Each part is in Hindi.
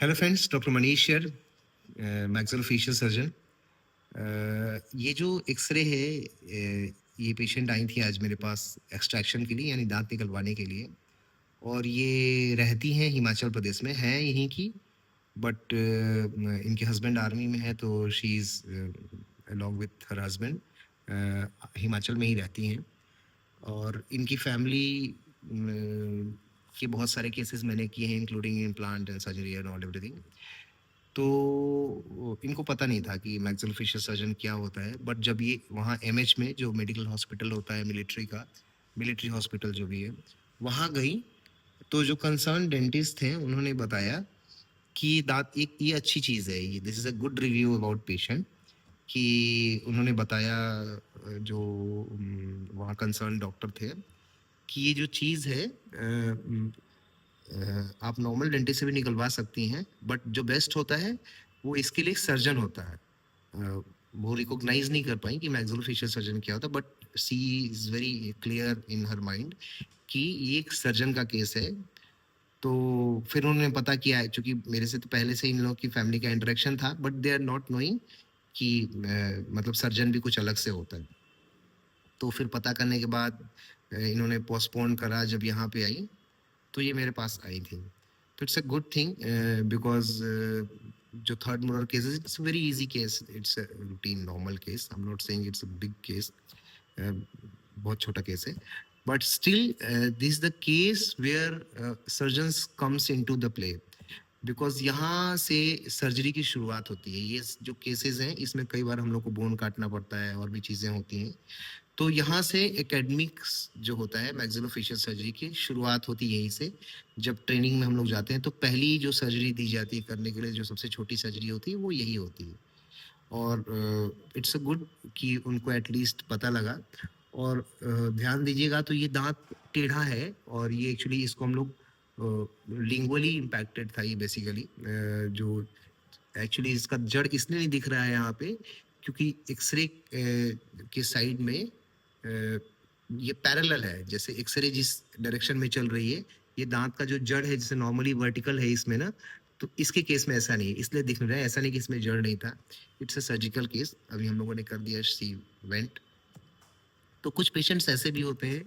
Hello friends, doctor Manish here, maxillofacial surgeon. ये जो एक्सरे है, ये पेशेंट आई थी आज मेरे पास एक्सट्रैक्शन के लिए, यानी दांत निकलवाने के लिए। और ये रहती हैं हिमाचल प्रदेश में, हैं यहीं की, बट इनके हस्बैंड आर्मी में है, तो she is along with her husband Himachal में ही रहती हैं। और इनकी फैमिली के बहुत सारे केसेस मैंने किए हैं, including implant and surgery and all everything. तो इनको पता नहीं था कि मैक्सिलोफेशियल सर्जन क्या होता है। बट जब ये वहाँ एमएच में, जो मेडिकल हॉस्पिटल होता है मिलिट्री का, मिलिट्री हॉस्पिटल जो भी है, वहाँ गई, तो जो कंसर्न डेंटिस्ट थे उन्होंने बताया कि दांत एक ये अच्छी चीज़ है, ये this is a good review about patient. कि उन्होंने बताया, जो वहाँ कंसर्न डॉक्टर थे, कि ये जो चीज़ है, आप नॉर्मल डेंटिस्ट से भी निकलवा सकती हैं, बट जो बेस्ट होता है वो इसके लिए सर्जन होता है। वो रिकॉग्नाइज नहीं कर पाई कि मैक्सिलोफेशियल सर्जन क्या होता है, but she is very clear in her mind कि ये एक सर्जन का केस है। तो फिर उन्होंने पता किया, चूंकि मेरे से तो पहले से इन लोगों की फैमिली का इंटरेक्शन था, but they are not knowing कि मतलब सर्जन भी कुछ अलग से होता है। तो फिर पता करने के बाद इन्होंने पोस्टपोन करा। जब यहाँ पे आई तो ये मेरे पास आई थी। तो it's a good thing, because जो थर्ड मोलर केस है, it's very easy case, it's a routine normal case. I am not saying it's a big case, बहुत छोटा केस है, but still this the case where surgeons comes into the play, because यहाँ से सर्जरी की शुरुआत होती है। ये जो केसेस हैं, इसमें कई बार हम लोग को बोन काटना पड़ता है और भी चीज़ें होती हैं। तो यहाँ से एकेडमिक्स जो होता है मैक्सिलोफेशियल सर्जरी की शुरुआत होती है यहीं से। जब ट्रेनिंग में हम लोग जाते हैं तो पहली जो सर्जरी दी जाती है करने के लिए, जो सबसे छोटी सर्जरी होती है, वो यही होती है। और इट्स अ गुड कि उनको एटलीस्ट पता लगा। और ध्यान दीजिएगा, तो ये दांत टेढ़ा है, और ये एक्चुअली इसको हम लोग लिंगुअली इम्पैक्टेड था ये बेसिकली। जो एक्चुअली इसका जड़ इसलिए नहीं दिख रहा है यहाँ पे, क्योंकि एक्सरे के साइड में ये पैरेलल है। जैसे एक्सरे जिस डायरेक्शन में चल रही है, ये दांत का जो जड़ है, जैसे नॉर्मली वर्टिकल है इसमें ना, तो इसके केस में ऐसा नहीं है, इसलिए दिख रहा है। ऐसा नहीं कि इसमें जड़ नहीं था। इट्स अ सर्जिकल केस, अभी हम लोगों ने कर दिया, सी वेंट। तो कुछ पेशेंट्स ऐसे भी होते हैं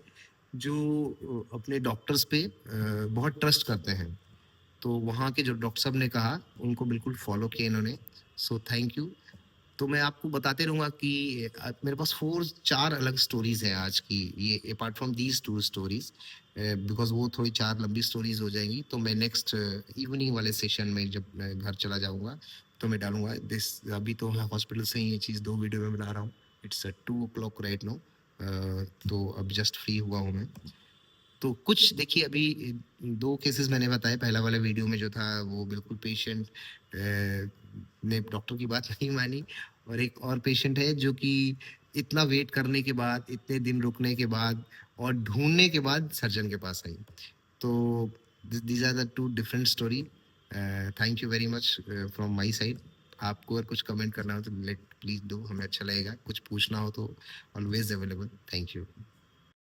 जो अपने डॉक्टर्स पे बहुत ट्रस्ट करते हैं। तो वहाँ के जो डॉक्टर साहब ने कहा, उनको बिल्कुल फॉलो किया इन्होंने। So thank you. तो मैं आपको बताते रहूँगा कि मेरे पास 4 अलग स्टोरीज हैं आज की, ये apart from these 2 stories, because वो थोड़ी 4 लंबी स्टोरीज हो जाएंगी। तो मैं नेक्स्ट इवनिंग वाले सेशन में, जब मैं घर चला जाऊँगा, तो मैं डालूंगा दिस। अभी तो मैं हॉस्पिटल से ही ये चीज़ 2 वीडियो में बना रहा हूँ। It's 2 o'clock right no. तो अब जस्ट फ्री हुआ हूँ मैं। तो कुछ देखिए, अभी 2 केसेस मैंने बताए। पहला वाला वीडियो में जो था, वो बिल्कुल पेशेंट ने डॉक्टर की बात नहीं मानी। और एक और पेशेंट है जो कि इतना वेट करने के बाद, इतने दिन रुकने के बाद और ढूंढने के बाद सर्जन के पास आई। तो these are the 2 different story. Thank you very much from my side. आपको अगर कुछ कमेंट करना हो तो लेट प्लीज दो, हमें अच्छा लगेगा। कुछ पूछना हो तो ऑलवेज अवेलेबल। Thank you.